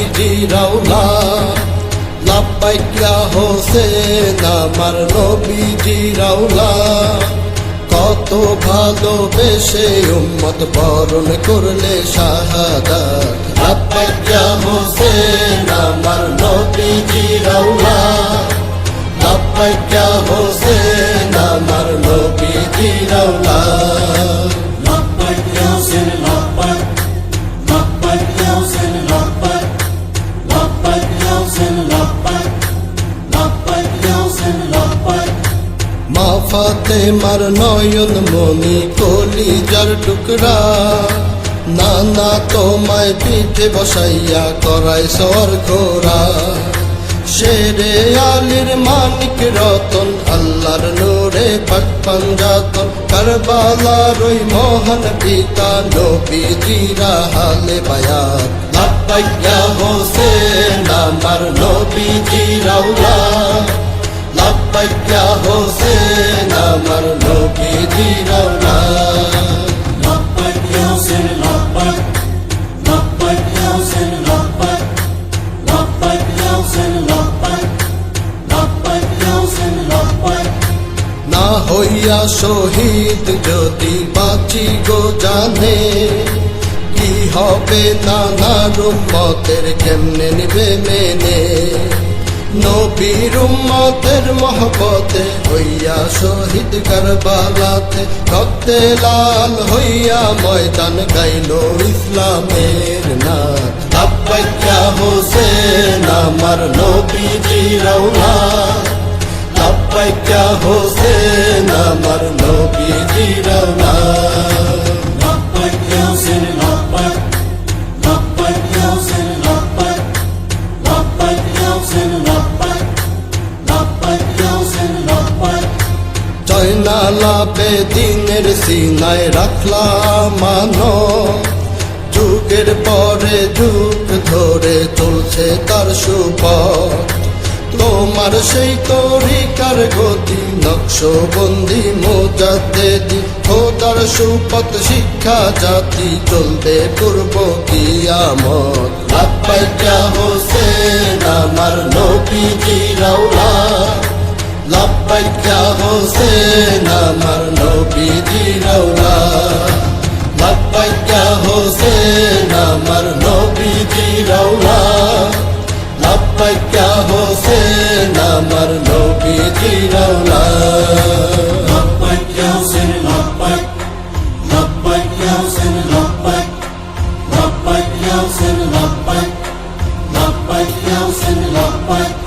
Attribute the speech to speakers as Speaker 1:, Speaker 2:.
Speaker 1: নবীজি রাউলা লাব্বাইক ইয়া হোসেন আমার নবীজি রাউলা কত ভালোবেসে উম্মত বরণ করলে শাহাদাত লাব্বাইক ইয়া হোসেন আমার নবীজি রাউলা লাব্বাইক ইয়া হোসেন আমার নবীজি রাউলা
Speaker 2: لبيك يا حسين لبيك لبيك يا حسين لبيك لبيك يا حسين لبيك لبيك يا حسين لبيك
Speaker 1: মা ফাতেমার নয়ন মনি কলিজার টুকরা নানা তোমায় পিঠে বসাইয়া করায় সর ঘোরা শেরে আলীর মানিক রতন আল্লাহর নূরে পাক পাঞ্জাতন কারবালার ওই মহান পিতা নবীজিরা হালে বায়াত লাব্বাইক ইয়া হোসেন আমার নবীজি রাউলা লাব্বাইক ইয়া হোসেন আমার নবীজি রাউলা
Speaker 2: لبيك يا حسين لبيك لبيك يا حسين لبيك لبيك يا حسين لبيك لبيك يا حسين لبيك
Speaker 1: না হইয়া শহীদ যদি বাঁচি গো জানে কি হবে নানার উম্মতের কেমনে নিবে মেনে নবীর উম্মতের মহব্বতে হইয়া শহীদ কারবালাতে রক্তে লাল হইয়া ময়দান গাইল ইসলামের নাথ লাব্বাইক ইয়া হোসেন আমার নবীজি রাউলা লাব্বাইক ইয়া হোসেন আমার নবীজি রাউলা
Speaker 2: لبيك يا حسين لبيك لبيك يا حسين لبيك لبيك يا حسين لبيك لبيك يا حسين لبيك
Speaker 1: জয়নালা বেদিনের সিনায় রাখলাম মানো যুগের পরে যুগ ধরে চলছে তার সুপথ তোমার সেই তরিকার গতি নকশবন্দি মুজাদ্দেদি খোদার সুপথ শিক্ষা জাতি চলবে পূর্ব কিয়ামত লাব্বাইক ইয়া হোসেন আমার নবীজি রাউলা লাব্বাইক ইয়া হোসেন আমার নবীজি রাউলা লাব্বাইক ইয়া হোসেন আমার নবীজি রাউলা লাব্বাইক ইয়া হোসেন আমার নবীজি রাউলা
Speaker 2: لبيك يا حسين لبيك لبيك يا حسين لبيك لبيك يا حسين لبيك لبيك يا حسين لبيك